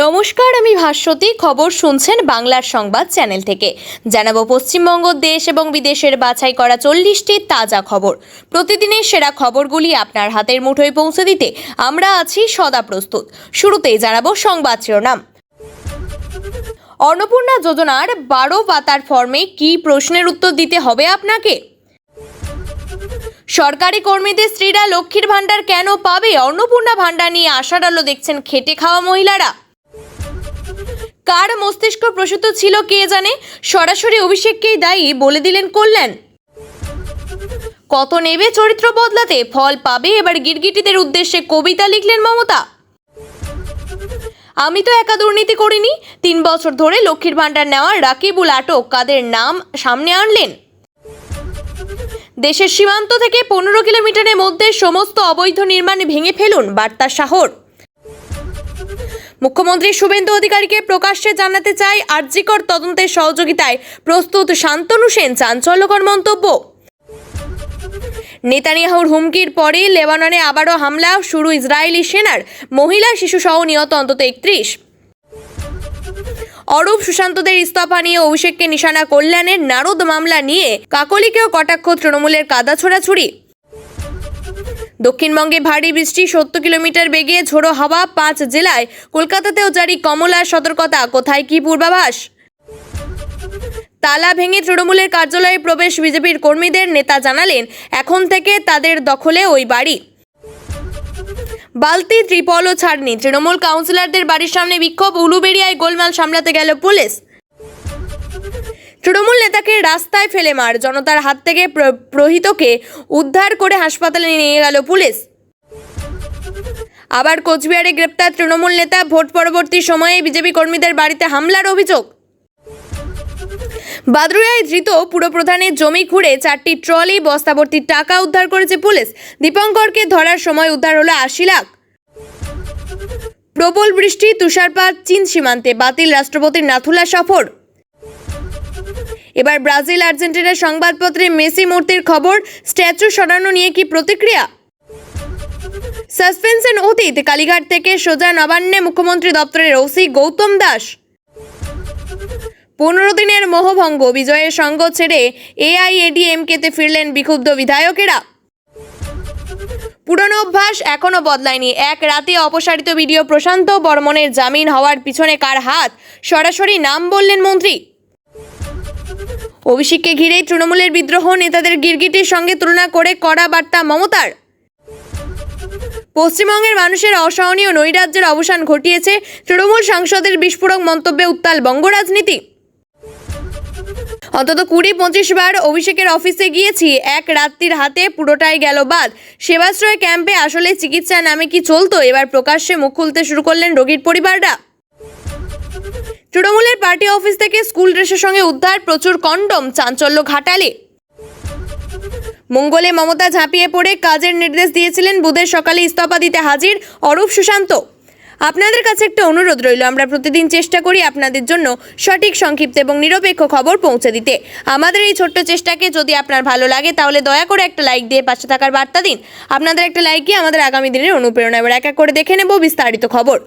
নমস্কার, আমি ভাস্বতী। খবর শুনছেন বাংলার সংবাদ চ্যানেল থেকে। জানাবো পশ্চিমবঙ্গ, দেশ এবং বিদেশের বাছাই করা 40টি তাজা খবর। প্রতিদিনের সেরা খবরগুলি আপনার হাতের মুঠোয় পৌঁছে দিতে আমরা আছি সদা প্রস্তুত। শুরুতেই জানাবো সংবাদ শিরোনাম। অন্নপূর্ণা যোজনার 12 পাতার ফর্মে কি প্রশ্নের উত্তর দিতে হবে আপনাকে? সরকারি কর্মীদের স্ত্রীরা লক্ষ্মীর ভাণ্ডার কেন পাবে? অন্নপূর্ণা ভাণ্ডার নিয়ে আশার আলো দেখছেন খেটে খাওয়া মহিলারা। কার মস্তিষ্ক প্রসূত ছিল কে জানে, সরাসরি অভিষেককেই দায়ী বলে দিলেন কল্যাণ। কত নেবে চরিত্র বদলাতে, ফল পাবে এবার গিরগিটিদের উদ্দেশ্যে কবিতা লিখলেন মমতা। আমি তো একা দুর্নীতি করিনি, 3 বছর ধরে লক্ষ্মীর ভাণ্ডার নেওয়া রাকিবুল আটক, কাদের নাম সামনে আনলেন। দেশের সীমান্ত থেকে 15 কিলোমিটারের মধ্যে সমস্ত অবৈধ নির্মাণ ভেঙে ফেলুন, বার্তা শাহর। মুখ্যমন্ত্রী শুভেন্দু অধিকারীকে প্রকাশ্যে জানাতে চাই আরজিকর তদন্তের সহযোগিতায় প্রস্তুত শান্তনু সেন, চাঞ্চল্যকর মন্তব্য। নেতানিয়াহুর হুমকির পরে লেবাননে আবারও হামলা শুরু ইসরায়েলি সেনার, মহিলা শিশু সহ নিহত অন্তত 31। অরূপ সুশান্তদের ইস্তফা নিয়ে অভিষেককে নিশানা কল্যাণের, নারদ মামলা নিয়ে কাকলিকেও কটাক্ষ তৃণমূলের কাদা ছোড়াছুড়ি। দক্ষিণবঙ্গে ভারী বৃষ্টি, 70 কিলোমিটার বেগে ঝোড়ো হাওয়া 5 জেলায়, কলকাতাতেও জারি কমলা সতর্কতা, কোথায় কি পূর্বাভাস। তালা ভেঙে তৃণমূলের কার্যালয়ে প্রবেশ বিজেপির কর্মীদের, নেতা জানালেন এখন থেকে তাদের দখলে ওই বাড়ি। বালতি ত্রিপলও ছাড়নি, তৃণমূল কাউন্সিলরদের বাড়ির সামনে বিক্ষোভ, উলুবেড়িয়ায় গোলমাল সামলাতে গেল পুলিশ। তৃণমূল নেতাকে রাস্তায় ফেলে মার, জনতার হাত থেকে প্রহিতকে উদ্ধার করে হাসপাতালে নিয়ে গেল পুলিশ। আবার কোচবিহারে গ্রেপ্তার তৃণমূল নেতা, ভোট পরবর্তী সময়ে বিজেপি কর্মীদের বাড়িতে হামলার অভিযোগ। বাদরুয়ায় ধৃত পুরপ্রধানের জমি খুঁড়ে 4টি ট্রলি বস্তাভর্তি টাকা উদ্ধার করেছে পুলিশ। দীপঙ্করকে ধরার সময় উদ্ধার হলো 80 লাখ। প্রবল বৃষ্টি, তুষারপাত, চীন সীমান্তে বাতিল রাষ্ট্রপতির নাথুলা সফর। এবার ব্রাজিল আর্জেন্টিনার সংবাদপত্রে মেসি মূর্তির খবর, স্ট্যাচু সরানো নিয়ে কি প্রতিক্রিয়া। সাসপেনশন অতীত, কালীঘাট থেকে সোজা নবান্নে মুখ্যমন্ত্রী দপ্তরের ওসি গৌতম দাস। 15 দিনের মোহভঙ্গ, বিজয়ের সঙ্গ ছেড়ে এআইএডিএমকেতে ফিরলেন বিক্ষুব্ধ বিধায়কেরা। পুরনো অভ্যাস এখনো বদলায়নি, এক রাতে অপসারিত ভিডিও, প্রশান্ত বর্মনের জামিন হওয়ার পিছনে কার হাত, সরাসরি নাম বললেন মন্ত্রী। অভিষেককে ঘিরেই তৃণমূলের বিদ্রোহ, নেতাদের গিরগিটির সঙ্গে তুলনা করে কড়া বার্তা মমতার। পশ্চিমবঙ্গের মানুষের অসহনীয় নৈরাজ্যের অবসান ঘটিয়েছে তৃণমূল সাংসদের বিস্ফোরক মন্তব্যে উত্তাল বঙ্গ রাজনীতি। অন্তত 20-25 বার অভিষেকের অফিসে গিয়েছি, এক রাত্রির হাতে পুরোটাই গেল বাদ। সেবাশ্রয় ক্যাম্পে আসলে চিকিৎসা নামে কি চলতো, এবার প্রকাশ্যে মুখ খুলতে শুরু করলেন রোগীর পরিবাররা। তৃণমূলের পার্টি অফিস থেকে স্কুল ড্রেসের সঙ্গে উদ্ধার প্রচুর কন্ডম, চাঞ্চল্য ঘাটালে। মঙ্গলে মমতা ঝাঁপিয়ে পড়ে কাজের নির্দেশ দিয়েছিলেন, বুধের সকালে ইস্তফা দিতে হাজির অরূপ সুশান্ত। আপনাদের কাছে একটা অনুরোধ রইল, আমরা প্রতিদিন চেষ্টা করি আপনাদের জন্য সঠিক, সংক্ষিপ্ত এবং নিরপেক্ষ খবর পৌঁছে দিতে। আমাদের এই ছোট্ট চেষ্টাকে যদি আপনার ভালো লাগে তাহলে দয়া করে একটা লাইক দিয়ে পাশে থাকার বার্তা দিন। আপনাদের একটা লাইকই আমাদের আগামী দিনের অনুপ্রেরণা। এবার এক এক করে দেখে নেব বিস্তারিত খবর।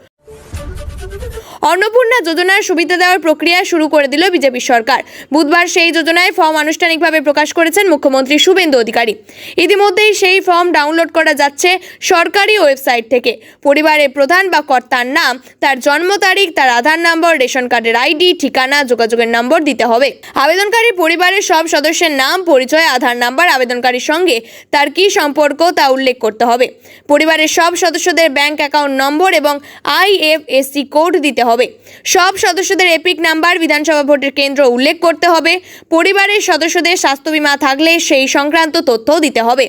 অন্নপূর্ণা যোজনার সুবিধা দেওয়ার প্রক্রিয়া শুরু করে দিল বিজেপি সরকার। বুধবার সেই যোজনায় ফর্ম আনুষ্ঠানিকভাবে প্রকাশ করেছেন মুখ্যমন্ত্রী শুভেন্দু অধিকারী। ইতিমধ্যেই সেই ফর্ম ডাউনলোড করা যাচ্ছে সরকারি ওয়েবসাইট থেকে। পরিবারের প্রধান বা কর্তার নাম, তার জন্ম তারিখ, তার আধার নম্বর, রেশন কার্ডের আইডি, ঠিকানা, যোগাযোগের নম্বর দিতে হবে। আবেদনকারী পরিবারের সব সদস্যের নাম, পরিচয়, আধার নাম্বার, আবেদনকারীর সঙ্গে তার কি সম্পর্ক তা উল্লেখ করতে হবে। পরিবারের সব সদস্যদের ব্যাংক অ্যাকাউন্ট নম্বর এবং IFSC কোড দিতে হবে। সব সদস্যদের এপিক নাম্বার, বিধানসভা ভোটের কেন্দ্র উল্লেখ করতে হবে। পরিবারের সদস্যদের স্বাস্থ্য বীমা থাকলে সেই সংক্রান্ত তথ্যও দিতে হবে।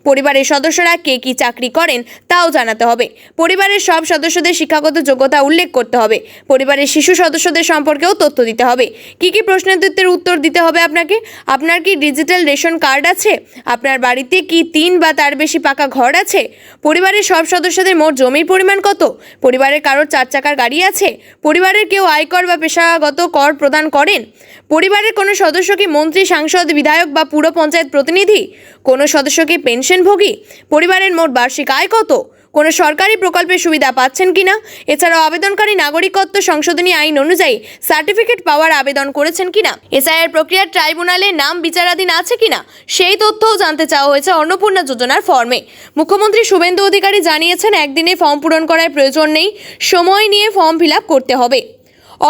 পরিবারের সদস্যরা কে কি চাকরি করেন তাও জানাতে হবে। পরিবারের সব সদস্যদের শিক্ষাগত যোগ্যতা উল্লেখ করতে হবে। পরিবারের শিশু সদস্যদের সম্পর্কেও তথ্য দিতে হবে। কি কি প্রশ্নের উত্তর দিতে হবে আপনাকে? আপনার কি ডিজিটাল রেশন কার্ড আছে? আপনার বাড়িতে কি 3 বা তার বেশি পাকা ঘর আছে? পরিবারের সব সদস্যদের মোট জমির পরিমাণ কত? পরিবারের কারোর 4 চাকার গাড়ি আছে? পরিবারের কেউ আয়কর বা পেশাগত কর প্রদান করেন? পরিবারের কোনো সদস্য কি মন্ত্রী, সাংসদ, বিধায়ক বা পুর পঞ্চায়েত প্রতিনিধি? কোনো সদস্য কি পেনশনভোগী? পরিবারের মোট বার্ষিক আয় কত? কোনো সরকারি প্রকল্পের সুবিধা পাচ্ছেন কিনা, এছাড়াও আবেদনকারী নাগরিকত্ব সংশোধনী আইন অনুযায়ী সার্টিফিকেট পাওয়ার আবেদন করেছেন কিনা, এসআইআর প্রক্রিয়ার ট্রাইব্যুনালে নাম বিচারাধীন আছে কিনা, সেই তথ্যও জানতে চাওয়া হয়েছে অন্নপূর্ণা যোজনার ফর্মে। মুখ্যমন্ত্রী শুভেন্দু অধিকারী জানিয়েছেন, একদিনে ফর্ম পূরণ করার প্রয়োজন নেই, সময় নিয়ে ফর্ম ফিল আপ করতে হবে।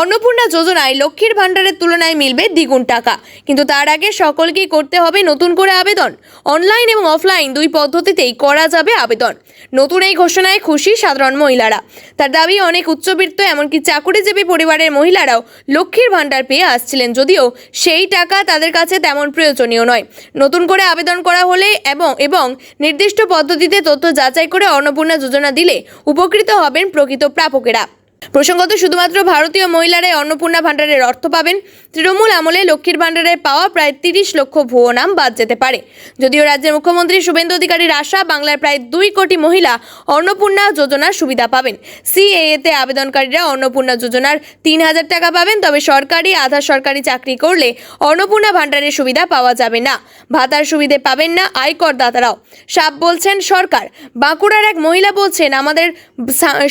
অন্নপূর্ণা যোজনায় লক্ষ্মীর ভাণ্ডারের তুলনায় মিলবে দ্বিগুণ টাকা, কিন্তু তার আগে সকলকেই করতে হবে নতুন করে আবেদন। অনলাইন এবং অফলাইন দুই পদ্ধতিতেই করা যাবে আবেদন। নতুন এই ঘোষণায় খুশি সাধারণ মহিলারা। তার দাবি, অনেক উচ্চবিত্ত এমনকি চাকুরিজীবী পরিবারের মহিলারাও লক্ষ্মীর ভাণ্ডার পেয়ে আসছিলেন, যদিও সেই টাকা তাদের কাছে তেমন প্রয়োজনীয় নয়। নতুন করে আবেদন করা হলে এবং নির্দিষ্ট পদ্ধতিতে তথ্য যাচাই করে অন্নপূর্ণা যোজনা দিলে উপকৃত হবেন প্রকৃত প্রাপকেরা। প্রসঙ্গত, শুধুমাত্র ভারতীয় মহিলারাই অন্নপূর্ণা ভাণ্ডারের অর্থ পাবেন। তৃণমূল আমলে লক্ষ্মীর ভাণ্ডারের পাওয়া প্রায় 30 লক্ষ ভুয়ো নাম বাদ যেতে পারে। যদিও রাজ্যের মুখ্যমন্ত্রী শুভেন্দু অধিকারীর আশা, বাংলার প্রায় 2 কোটি মহিলা অন্নপূর্ণা যোজনার সুবিধা পাবেন। সিএএতে আবেদনকারীরা অন্নপূর্ণা যোজনার 3000 টাকা পাবেন। তবে সরকারি আধা সরকারি চাকরি করলে অন্নপূর্ণা ভাণ্ডারের সুবিধা পাওয়া যাবে না। ভাতার সুবিধে পাবেন না আয়কর দাতারাও, সাপ বলছেন সরকার। বাঁকুড়ার এক মহিলা বলছেন, আমাদের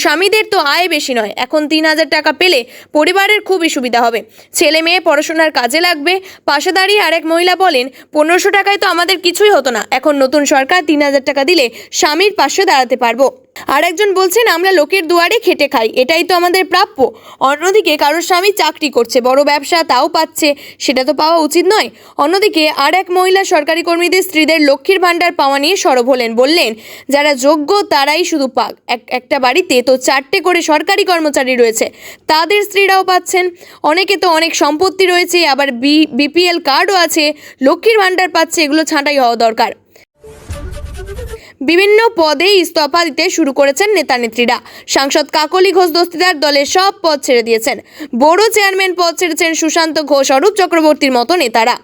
স্বামীদের তো আয় বেশি নয়, এখন 3000 টাকা পেলে পরিবারের খুবই সুবিধা হবে, ছেলে মেয়ে পড়াশোনার কাজে লাগবে। পাশে দাঁড়িয়ে আরেক মহিলা বলেন, 1500 টাকায় তো আমাদের কিছুই হতো না, এখন নতুন সরকার 3000 টাকা দিলে স্বামীর পাশে দাঁড়াতে পারবো। আরেকজন বলছেন, আমরা লোকের দুয়ারে খেটে খাই, এটাই তো আমাদের প্রাপ্য। অন্যদিকে কারোর স্বামী চাকরি করছে, বড় ব্যবসা, তাও পাচ্ছে, সেটা তো পাওয়া উচিত নয়। অন্যদিকে আর এক মহিলা সরকারি কর্মীদের স্ত্রীদের লক্ষ্মীর ভাণ্ডার পাওয়া নিয়ে সরব হলেন, বললেন, যারা যোগ্য তারাই শুধু পাক। একটা বাড়িতে তো 4টে করে সরকারি কর্মচারী রয়েছে, তাদের স্ত্রীরাও পাচ্ছেন। অনেকে তো অনেক সম্পত্তি রয়েছে, আবার বিপিএল কার্ডও আছে, লক্ষ্মীর ভাণ্ডার পাচ্ছে, এগুলো ছাঁটাই হওয়া দরকার। বিভিন্ন পদে ইস্তফা দিতে শুরু করেছেন নেতানেত্রীরা। সাংসদ কাকলি ঘোষ দস্তিদার দলের সব পদ ছেড়ে দিয়েছেন। বড় চেয়ারম্যান পদ ছেড়েছেন সুশান্ত ঘোষ, অরূপ চক্রবর্তীর মতো নেতারা।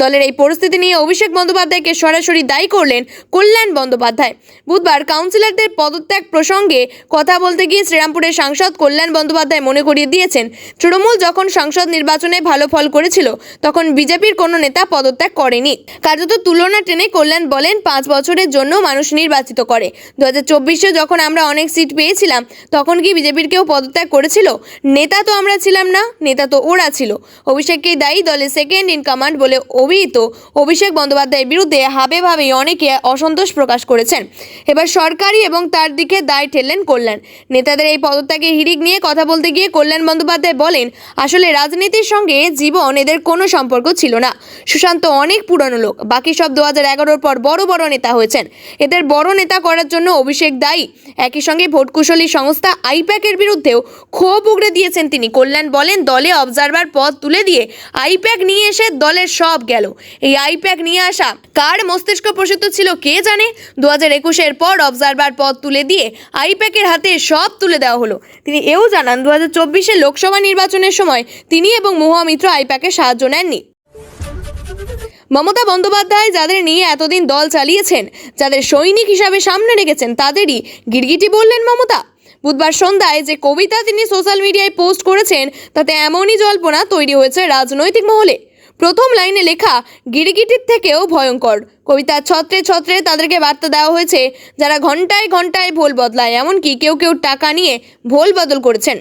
দলের এই পরিস্থিতি নিয়ে অভিষেক বন্দ্যোপাধ্যায়কে সরাসরি দায়ী করলেন কল্যাণ বন্দ্যোপাধ্যায়। বুধবার কাউন্সিলরদের পদত্যাগ প্রসঙ্গে কথা বলতে গিয়ে শ্রীরামপুরের সাংসদ কল্যাণ বন্দ্যোপাধ্যায় মনে করিয়ে দিয়েছেন, তৃণমূল যখন সংসদ নির্বাচনে ভালো ফল করেছিল তখন বিজেপির কোনো নেতা পদত্যাগ করেনি। কার্যত তুলনা টেনে কল্যাণ বলেন, 5 বছরের জন্য মানুষ নির্বাচিত করে। 2024-এ যখন আমরা অনেক সিট পেয়েছিলাম তখন কি বিজেপির কেউ পদত্যাগ করেছিল? নেতা তো আমরা ছিলাম না, নেতা তো ওরা ছিল। অভিষেককেই দায়ী দলের সেকেন্ড ইন কমান্ড বলে অভিহিত অভিষেক বন্দ্যোপাধ্যায়ের বিরুদ্ধে ভাবেই অনেকে অসন্তোষ প্রকাশ করেছেন। এবার সরকারি এবং তার দিকে দায় ঠেললেন কল্যাণ। নেতাদের এই পদত্যাগের হিড়িক নিয়ে কথা বলতে গিয়ে কল্যাণ বন্দ্যোপাধ্যায় বলেন, আসলে রাজনীতির সঙ্গে জীবন এদের কোনো সম্পর্ক ছিল না। সুশান্ত অনেক পুরনো লোক, বাকি সব 2011-র পর বড় বড় নেতা হয়েছেন। এদের বড় নেতা করার জন্য অভিষেক দায়ী। একই সঙ্গে ভোটকুশলী সংস্থা আইপ্যাকের বিরুদ্ধেও ক্ষোভ উগড়ে দিয়েছেন তিনি। কল্যাণ বলেন, দলে অবজারভার পদ তুলে দিয়ে আইপ্যাক নিয়ে এসে দলের সব গেল। এই আইপ্যাক নিয়ে আসা কার মস্তিষ্ক প্রসূত ছিল কে জানে। 2021-এর পর অবজারভার পদ তুলে দিয়ে আইপ্যাকের হাতে সব তুলে দেওয়া হলো। তিনি এও জানান, 2024-এ লোকসভা নির্বাচনের সময় তিনি এবং মহুয়া মিত্র আইপ্যাকের সাহায্য নেননি। মমতা বন্দ্যোপাধ্যায় যাদের নিয়ে এতদিন দল চালিয়েছেন, যাদের সৈনিক হিসাবে সামনে রেখেছেন, তাদেরই গিরগিটি বললেন মমতা। বুধবার সন্ধ্যায় যে কবিতা তিনি সোশ্যাল মিডিয়ায় পোস্ট করেছেন তাতে এমনই জল্পনা তৈরি হয়েছে রাজনৈতিক মহলে। প্রথম লাইনে লেখা গিরগিটির থেকেও ভয়ঙ্কর। কবিতার ছত্রে ছত্রে তাদেরকে বার্তা দেওয়া হয়েছে যারা ঘন্টায় ঘন্টায় ভোল বদলায়, এমনকি কেউ কেউ টাকা নিয়ে ভোল বদল করেছেন,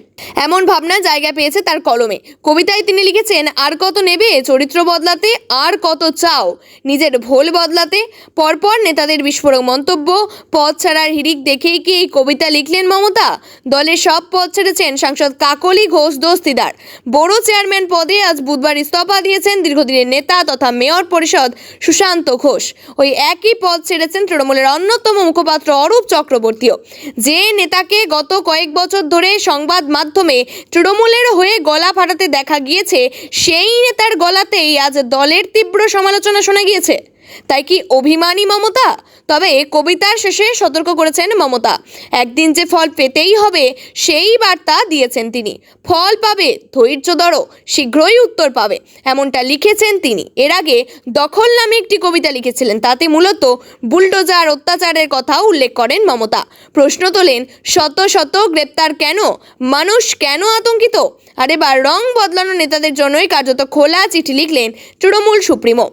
এমন ভাবনা জায়গা পেয়েছে তার কলমে। কবিতায় তিনি লিখেছেন, আর কত নেবে চরিত্র বদলাতে, আর কত চাও নিজের ভোল বদলাতে। পরপর নেতাদের বিস্ফোরক মন্তব্য, পদ ছাড়ার হিড়িক দেখেই কি এই কবিতা লিখলেন মমতা? দলের সব পদ ছেড়েছেন সাংসদ কাকলি ঘোষ দস্তিদার। বড় চেয়ারম্যান পদে আজ বুধবার ইস্তফা দিয়েছেন দীর্ঘদিনের নেতা তথা মেয়র পরিষদ সুশান্ত ঘোষ। ওই একই পদ ছেড়েছেন তৃণমূলের অন্যতম মুখপাত্র অরূপ চক্রবর্তীও। যে নেতাকে গত কয়েক বছর ধরে সংবাদ মাধ্যমে তৃণমূলের হয়ে গলা ফাটাতে দেখা গিয়েছে, সেই নেতার গলাতেই আজ দলের তীব্র সমালোচনা শোনা গিয়েছে। তাই কি অভিমানী মমতা? তবে কবিতার শেষে সতর্ক করেছেন মমতা, একদিন যে ফল পেতেই হবে সেই বার্তা দিয়েছেন তিনি। ফল পাবে, ধৈর্য ধরো, শীঘ্রই উত্তর পাবে, এমনটা লিখেছেন তিনি। এর আগে দখল নামে একটি কবিতা লিখেছিলেন, তাতে মূলত বুলডোজার অত্যাচারের কথাও উল্লেখ করেন মমতা। প্রশ্ন তোলেন, শত শত গ্রেপ্তার কেন, মানুষ কেন আতঙ্কিত? আর এবার রং বদলানো নেতাদের জন্যই কার্যত খোলা চিঠি লিখলেন তৃণমূল সুপ্রিমো।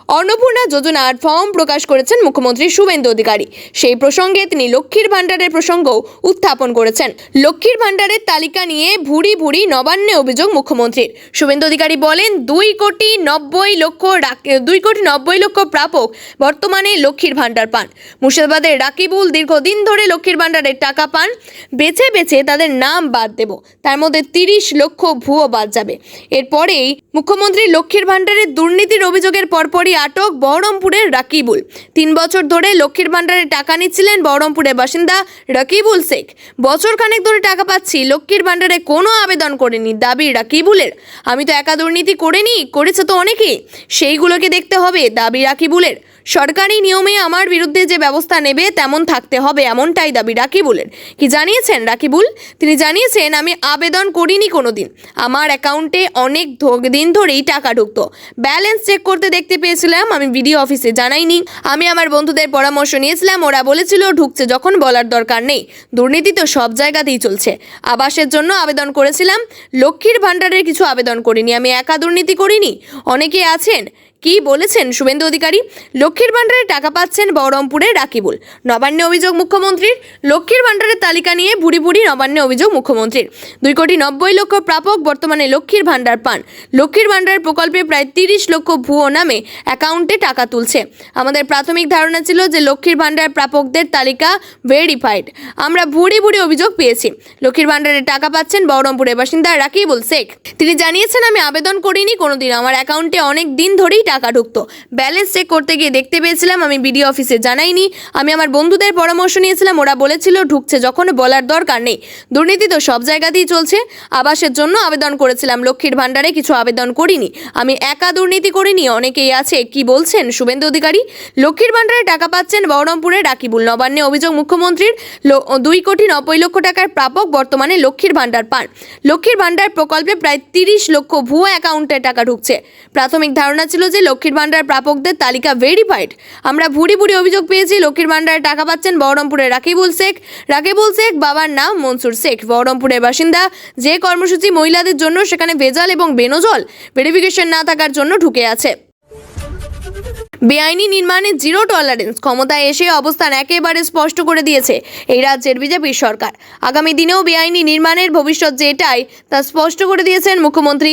অন্নপূর্ণা যোজনার ফর্ম প্রকাশ করেছেন মুখ্যমন্ত্রী শুভেন্দু অধিকারী। সেই প্রসঙ্গে তিনি লক্ষ্মীর ভাণ্ডারের প্রসঙ্গও উত্থাপন করেছেন। লক্ষ্মীর ভাণ্ডারের তালিকা নিয়ে ভুরি ভুরি নবান্নে অভিযোগ মুখ্যমন্ত্রীর। শুভেন্দু অধিকারী বলেন 2,90,00,000 প্রাপক বর্তমানে লক্ষ্মীর ভাণ্ডার পান। মুর্শিদাবাদের রাকিবুল দীর্ঘদিন ধরে লক্ষ্মীর ভাণ্ডারের টাকা পান। বেছে বেছে তাদের নাম বাদ দেব, তার মধ্যে 30 লক্ষ ভুয়ো বাদ যাবে। এরপরেই মুখ্যমন্ত্রী লক্ষ্মীর ভাণ্ডারের দুর্নীতির অভিযোগের পরপরই আটক বহরমপুরের রাকিবুল। 3 বছর ধরে লক্ষ্মীর ভাণ্ডারে টাকা নিচ্ছিলেন বহরমপুরের বাসিন্দা রাকিবুল শেখ। বছর খানেক ধরে টাকা পাচ্ছি, লক্ষ্মীর ভাণ্ডারে কোনো আবেদন করেনি দাবি রাকিবুলের। আমি তো একা দুর্নীতি করিনি, করেছে তো অনেকেই, সেইগুলোকে দেখতে হবে দাবি রাকিবুলের। সরকারি নিয়মে আমার বিরুদ্ধে যে ব্যবস্থা নেবে তেমন থাকতে হবে, এমনটাই দাবি রাকিবুলের। কি জানিয়েছেন রাকিবুল? তিনি জানিয়েছেন, আমি আবেদন করিনি কোনোদিন, আমার অ্যাকাউন্টে অনেক দিন ধরেই টাকা ঢুকতো, ব্যালেন্স চেক করতে দেখতে পেয়েছিলাম, আমি বিডিও অফিসে জানাইনি। আমি আমার বন্ধুদের পরামর্শ নিয়েছিলাম, ওরা বলেছিল ঢুকছে যখন বলার দরকার নেই। দুর্নীতি তো সব জায়গাতেই চলছে। আবাসের জন্য আবেদন করেছিলাম, লক্ষ্মীর ভাণ্ডারের কিছু আবেদন করিনি, আমি একা দুর্নীতি করিনি, অনেকে আছেন। কি বলেছেন শুভেন্দু অধিকারী? লক্ষ্মীর ভাণ্ডারে টাকা পাচ্ছেন বহরমপুরের রাকিবুল। নবান্নে অভিযোগ মুখ্যমন্ত্রীর। লক্ষ্মীর ভাণ্ডারের তালিকা নিয়ে ভুরি ভুরি নবান্নে অভিযোগ মুখ্যমন্ত্রীর। 2,90,00,000 প্রাপক বর্তমানে লক্ষ্মীর ভাণ্ডার পান। লক্ষ্মীর ভাণ্ডার প্রকল্পে প্রায় 30 লক্ষ ভুয়ো নামে অ্যাকাউন্টে টাকা তুলছে। আমাদের প্রাথমিক ধারণা ছিল যে লক্ষ্মীর ভাণ্ডার প্রাপকদের তালিকা ভেরিফাইড। আমরা ভুরি ভুরি অভিযোগ পেয়েছি। লক্ষ্মীর ভাণ্ডারের টাকা পাচ্ছেন বহরমপুরের বাসিন্দা রাকিবুল শেখ। তিনি জানিয়েছেন, আমি আবেদন করিনি কোনোদিন, আমার অ্যাকাউন্টে অনেক দিন ধরেই টাকা ঢুকতো, ব্যালেন্স চেক করতে গিয়ে দেখতে পেয়েছিলাম, আমি বিডিও অফিসে জানাইনি। আমি আমার বন্ধুদের পরামর্শ নিয়েছিলাম, ওরা বলেছিল ঢুকছে যখন বলার দরকার নেই। দুর্নীতি তো সব জায়গাতেই চলছে। আবাসের জন্য আবেদন করেছিলাম, লক্ষ্মীর ভাণ্ডারে কিছু আবেদন করিনি, আমি একা দুর্নীতি করিনি, অনেকেই আছে। কি বলছেন শুভেন্দু অধিকারী? লক্ষ্মীর ভাণ্ডারে টাকা পাচ্ছেন বহরমপুরের রাকিবুল। নবান্নে অভিযোগ মুখ্যমন্ত্রীর। 2,90,00,000 টাকার প্রাপক বর্তমানে লক্ষ্মীর ভাণ্ডার পান। লক্ষ্মীর ভাণ্ডার প্রকল্পে প্রায় 30 লক্ষ ভুয়ো অ্যাকাউন্টে টাকা ঢুকছে। প্রাথমিক ধারণা ছিল যে লক্ষ্মীর ভাণ্ডার প্রাপকদের তালিকা ভেরিফাইড। আমরা ভুরি ভুরি অভিযোগ পেয়েছি। লক্ষ্মীর ভাণ্ডারে টাকা পাচ্ছেন বহরমপুরের রাকিবুল শেখ। রাকিবুল শেখ বাবার নাম মনসুর শেখ, বহরমপুরের বাসিন্দা। যে কর্মসূচি মহিলাদের জন্য, সেখানে ভেজাল এবং বেনজল ভেরিফিকেশন না থাকার জন্য ঢুকে আছে। বেআইনি নির্মাণে জিরো টলারেন্স, ক্ষমতায় এসে অবস্থান একেবারে স্পষ্ট করে দিয়েছে এই রাজ্যের বিজেপি সরকার। আগামী দিনেও বেআইনি নির্মাণের ভবিষ্যৎ যে এটাই তা স্পষ্ট করে দিয়েছেন মুখ্যমন্ত্রী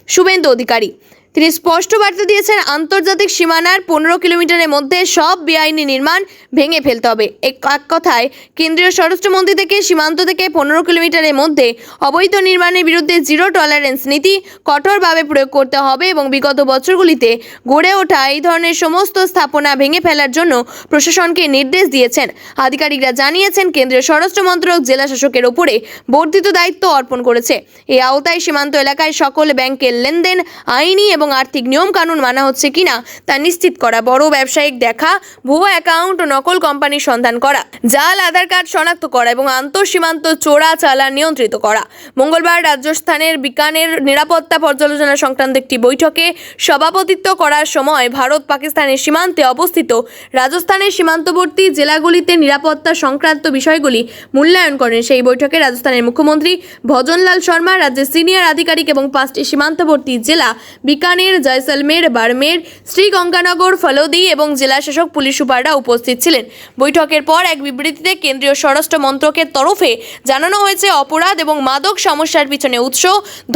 শুভেন্দু অধিকারী। তিনি স্পষ্ট বার্তা দিয়েছেন, আন্তর্জাতিক সীমানার 15 কিলোমিটারের মধ্যে সব বেআইনি নির্মাণ ভেঙে ফেলতে হবে। এক কথায় কেন্দ্রীয় স্বরাষ্ট্রমন্ত্রী থেকে সীমান্ত থেকে 15 কিলোমিটারের মধ্যে অবৈধ নির্মাণের বিরুদ্ধে জিরো টলারেন্স নীতি কঠোরভাবে প্রয়োগ করতে হবে এবং বিগত বছরগুলিতে গড়ে ওঠা এই ধরনের সমস্ত স্থাপনা ভেঙে ফেলার জন্য প্রশাসনকে নির্দেশ দিয়েছেন। আধিকারিকরা জানিয়েছেন, কেন্দ্রীয় স্বরাষ্ট্র মন্ত্রক জেলা শাসকের ওপরে বর্ধিত দায়িত্ব অর্পণ করেছে। এই আওতায় সীমান্ত এলাকায় সকল ব্যাংকের লেনদেন আইনি এবং আর্থিক নিয়ম কানুন মানা হচ্ছে কিনা তা নিশ্চিত করা, বড় ব্যবসায়িক দেখা, ভুয়ো অ্যাকাউন্ট ও নকল কোম্পানির সন্ধান করা, জাল আধার কার্ড শনাক্ত করা এবং আন্তঃসীমান্ত চোরা চালান নিয়ন্ত্রিত করা। মঙ্গলবার রাজস্থানের বিকানের নিরাপত্তা পর্যালোচনা সংক্রান্ত একটি বৈঠকে সভাপতিত্ব করার সময় ভারত পাকিস্তানের সীমান্তে অবস্থিত রাজস্থানের সীমান্তবর্তী জেলাগুলিতে নিরাপত্তা সংক্রান্ত বিষয়গুলি মূল্যায়ন করেন। সেই বৈঠকে রাজস্থানের মুখ্যমন্ত্রী ভজনলাল শর্মা, রাজ্যের সিনিয়র আধিকারিক এবং 5টি সীমান্তবর্তী জেলা বিকানের, জয়সলমের, বাড়মের, শ্রীগঙ্গানগর, ফলোদি এবং জেলা শাসক পুলিশ সুপাররা উপস্থিত ছিলেন। বৈঠকের পর এক বিবৃতিতে কেন্দ্রীয় স্বরাষ্ট্র মন্ত্রকের তরফে জানানো হয়েছে, অপরাধ এবং মাদক সমস্যার পিছনে উৎস,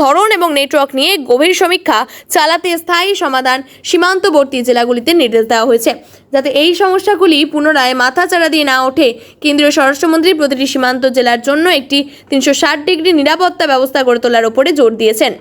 ধরন এবং নেটওয়ার্ক নিয়ে গভীর সমীক্ষা চালাতে স্থায়ী সমাধান সীমান্তবর্তী জেলাগুলিতে নির্দেশ দেওয়া হয়েছে, যাতে এই সমস্যাগুলি পুনরায় মাথাচাড়া দিয়ে না ওঠে। কেন্দ্রীয় স্বরাষ্ট্রমন্ত্রী প্রতিটি সীমান্ত জেলার জন্য একটি 360 ডিগ্রি নিরাপত্তা ব্যবস্থা গড়ে তোলার উপরে জোর দিয়েছেন।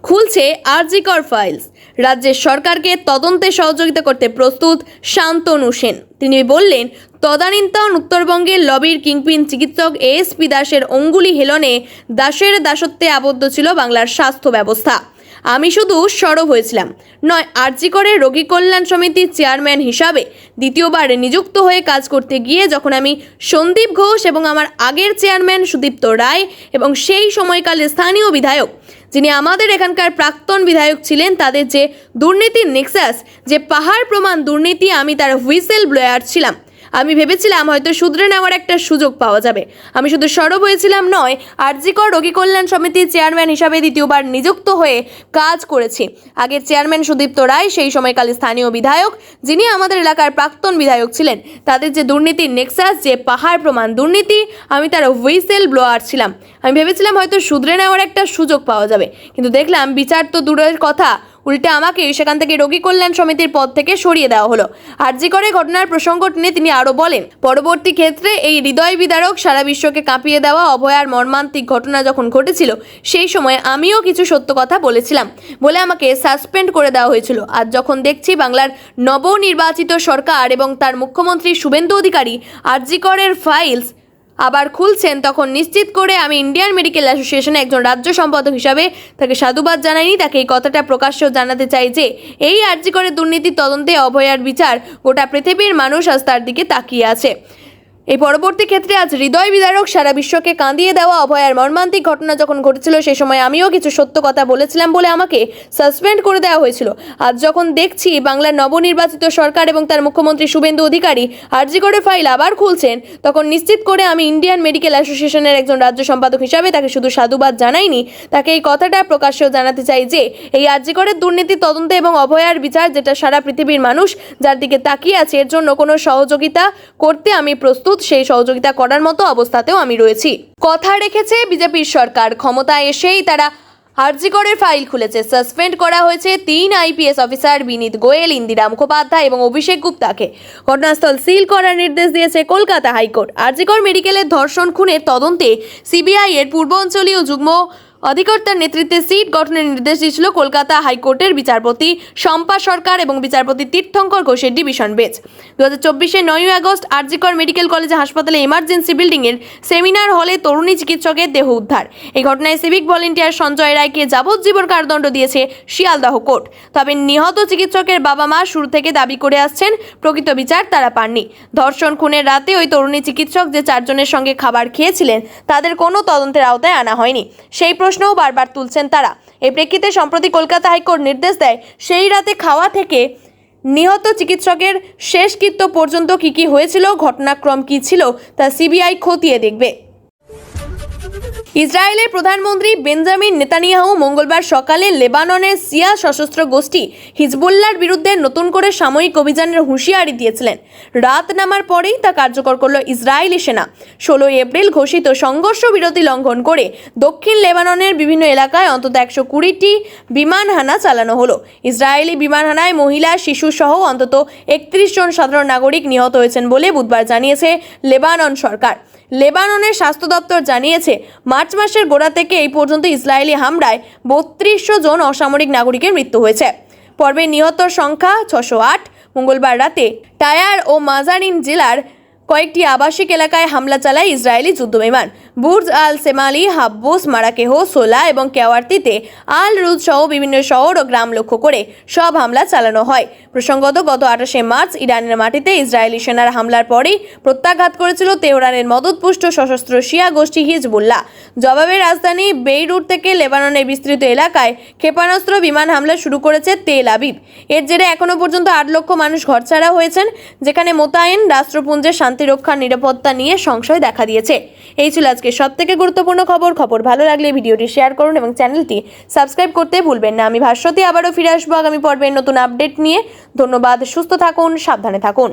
খুলছে আরজিকর ফাইলস, রাজ্যের সরকারকে তদন্তে সহযোগিতা করতে প্রস্তুত শান্তনু সেন। তিনি বললেন, তদানীন্তন উত্তরবঙ্গের লবির কিংপিন চিকিৎসক এএসপি দাসের অঙ্গুলি হেলনে দাসের দাসত্বে আবদ্ধ ছিল বাংলার স্বাস্থ্য ব্যবস্থা। আমি শুধু সরব হয়েছিলাম নয়, আরজিকরের রোগী কল্যাণ সমিতির চেয়ারম্যান হিসাবে দ্বিতীয়বার নিযুক্ত হয়ে কাজ করতে গিয়ে যখন আমি সন্দীপ ঘোষ এবং আমার আগের চেয়ারম্যান সুদীপ্ত রায় এবং সেই সময়কালে স্থানীয় বিধায়ক যিনি আমাদের এখানকার প্রাক্তন বিধায়ক ছিলেন, তাদের যে দুর্নীতির নেক্সাস, যে পাহাড় প্রমাণ দুর্নীতি, আমি তার হুইসেল ব্লোয়ার ছিলাম। আমি ভেবেছিলাম হয়তো শুধরে নেওয়ার একটা সুযোগ পাওয়া যাবে। আমি শুধু সরব হয়েছিলাম নয়, আরজিকর রোগী কল্যাণ সমিতির চেয়ারম্যান হিসাবে দ্বিতীয়বার নিযুক্ত হয়ে কাজ করেছি। আগের চেয়ারম্যান সুদীপ্ত রায় সেই সময়কালে স্থানীয় বিধায়ক, যিনি আমাদের এলাকার প্রাক্তন বিধায়ক ছিলেন। তাদের যে দুর্নীতির নেক্সাস, যে পাহাড় প্রমাণ দুর্নীতি, আমি তার হুইসেল ব্লোয়ার ছিলাম। আমি ভেবেছিলাম হয়তো শুধরে নেওয়ার একটা সুযোগ পাওয়া যাবে, কিন্তু দেখলাম বিচার তো দূরের কথা, উল্টে আমাকে সেখান থেকে রোগী কল্যাণ সমিতির পদ থেকে সরিয়ে দেওয়া হলো। আরজিকরে ঘটনার প্রসঙ্গ টেনে তিনি আরও বলেন, পরবর্তী ক্ষেত্রে এই হৃদয় বিদারক, সারা বিশ্বকে কাঁপিয়ে দেওয়া অভয়ার মর্মান্তিক ঘটনা যখন ঘটেছিল, সেই সময় আমিও কিছু সত্য কথা বলেছিলাম বলে আমাকে সাসপেন্ড করে দেওয়া হয়েছিল। আজ যখন দেখছি বাংলার নবনির্বাচিত সরকার এবং তার মুখ্যমন্ত্রী শুভেন্দু অধিকারী আরজিকরের ফাইলস আবার খুলছেন, তখন নিশ্চিত করে আমি ইন্ডিয়ান মেডিকেল অ্যাসোসিয়েশনে একজন রাজ্য সম্পাদক হিসাবে তাকে সাধুবাদ জানাইনি। তাকে এই কথাটা প্রকাশ্যে জানাতে চাই যে এই আরজিকরের দুর্নীতির তদন্তে অভয়ার বিচার গোটা পৃথিবীর মানুষ আজ তার দিকে তাকিয়ে আছে। এই পরবর্তী ক্ষেত্রে আজ হৃদয় বিদারক, সারা বিশ্বকে কাঁদিয়ে দেওয়া অভয়ার মর্মান্তিক ঘটনা যখন ঘটেছিল, সেই সময় আমিও কিছু সত্য কথা বলেছিলাম বলে আমাকে সাসপেন্ড করে দেওয়া হয়েছিল। আজ যখন দেখছি বাংলার নবনির্বাচিত সরকার এবং তার মুখ্যমন্ত্রী শুভেন্দু অধিকারী আরজিকরের ফাইল আবার খুলছেন, তখন নিশ্চিত করে আমি ইন্ডিয়ান মেডিকেল অ্যাসোসিয়েশনের একজন রাজ্য সম্পাদক হিসাবে তাকে শুধু সাধুবাদ জানাইনি, তাকে এই কথাটা প্রকাশ্যে জানাতে চাই যে এই আরজিকরের দুর্নীতি তদন্তে এবং অভয়ার বিচার, যেটা সারা পৃথিবীর মানুষ যার দিকে তাকিয়ে আছে, এর জন্য কোনো সহযোগিতা করতে আমি প্রস্তুত। সেই সহযোগিতা করার মতো অবস্থাতেও আমি রয়েছি। কথা রেখেছে বিজেপির সরকার, ক্ষমতায় এসেই তারা আরজিকরের ফাইল খুলেছে। সাসপেন্ড করা হয়েছে 3 আইপিএস অফিসার, বিনীত গোয়েল, ইন্দিরা মুখোপাধ্যায় এবং অভিষেক গুপ্তাকে। ঘটনাস্থল সিল করার নির্দেশ দিয়েছে কলকাতা হাইকোর্ট। আরজিকর মেডিকেলের ধর্ষণ খুনের তদন্তে সিবিআই এর পূর্বাঞ্চলীয় যুগ্ম অধিকর্তার নেতৃত্বে সিট গঠনের নির্দেশ দিয়েছিল কলকাতা হাইকোর্টের বিচারপতি শম্পা সরকার এবং বিচারপতি তীর্থঙ্কর ঘোষের division bench. 2024-এর 9 August RG Kar medical college হাসপাতালে এমার্জেন্সি বিল্ডিংয়ের সেমিনার হলে তরুণী চিকিৎসকের দেহ উদ্ধার। এই ঘটনায় সিভিক ভলেন্টিয়ার সঞ্জয় রায়কে যাবজ্জীবন কারাদণ্ড দিয়েছে শিয়ালদহ কোর্ট। তবে নিহত চিকিৎসকের বাবা মা শুরু থেকে দাবি করে আসছেন প্রকৃত বিচার তারা পাননি। ধর্ষণ খুনের রাতে ওই তরুণী চিকিৎসক যে 4 জনের সঙ্গে খাবার খেয়েছিলেন, তাদের কোনো তদন্তের আওতায় আনা হয়নি, সেই প্রশ্নও বারবার তুলছেন তারা। এই প্রেক্ষিতে সম্প্রতি কলকাতা হাইকোর্ট নির্দেশ দেয়, সেই রাতে খাওয়া থেকে নিহত চিকিৎসকের শেষকৃত্য পর্যন্ত কি হয়েছিল, ঘটনাক্রম কি ছিল, তা সিবিআই খতিয়ে দেখবে। ইসরায়েলের প্রধানমন্ত্রী বেঞ্জামিন নেতানিয়াহু মঙ্গলবার সকালে লেবাননের শিয়া সশস্ত্র গোষ্ঠী হিজবুল্লাহর বিরুদ্ধে নতুন করে সাময়িক অভিযানের হুঁশিয়ারি দিয়েছিলেন। রাত নামার পরেই তা কার্যকর করল ইসরায়েলি সেনা। 16 এপ্রিল ঘোষিত সংঘর্ষ বিরতি লঙ্ঘন করে দক্ষিণ লেবাননের বিভিন্ন এলাকায় অন্তত 120টি বিমান হানা চালানো হলো। ইসরায়েলি বিমান হানায় মহিলা, শিশু সহ অন্তত 31 জন সাধারণ নাগরিক নিহত হয়েছেন বলে বুধবার জানিয়েছে লেবানন সরকার। লেবাননের স্বাস্থ্য দপ্তর জানিয়েছে, মার্চ মাসের গোড়া থেকে এই পর্যন্ত ইসরায়েলি হামলায় 3200 জন অসামরিক নাগরিকের মৃত্যু হয়েছে। পর্বে নিহতর সংখ্যা 608। মঙ্গলবার রাতে টায়ার ও মাজারিন জেলার কয়েকটি আবাসিক এলাকায় হামলা চালায় ইসরায়েলি যুদ্ধবিমান। বুর্জ আল সেমালি, হাব্বুস, মারাকেহ, সোলা এবং কেওয়ার্তিতে আল রুজ সহ বিভিন্ন শহর ও গ্রাম লক্ষ্য করে সব হামলা চালানো হয়। প্রসঙ্গত, গত 28শে মার্চ ইরানের মাটিতে ইসরায়েলি সেনার হামলার পরেই প্রত্যাঘাত করেছিল তেহরানের মদতপুষ্ট সশস্ত্র শিয়া গোষ্ঠী হিজবুল্লাহ। জবাবে রাজধানী বেইরুট থেকে লেবাননের বিস্তৃত এলাকায় ক্ষেপণাস্ত্র বিমান হামলা শুরু করেছে তেল আবিব। এর জেরে এখনো পর্যন্ত 8 লক্ষ মানুষ ঘরছাড়া হয়েছেন, যেখানে মোতায়েন রাষ্ট্রপুঞ্জের শান্তিরক্ষার নিরাপত্তা নিয়ে সংশয় দেখা দিয়েছে। এই ছিল আজকে সবথেকে গুরুত্বপূর্ণ খবর ভালো লাগলে ভিডিওটি শেয়ার করুন এবং চ্যানেলটি সাবস্ক্রাইব করতে ভুলবেন না। আমি ভাস্বতী আবারও ফিরে আসবো আগামী পর্বের নতুন আপডেট নিয়ে। ধন্যবাদ, সুস্থ থাকুন, সাবধানে থাকুন।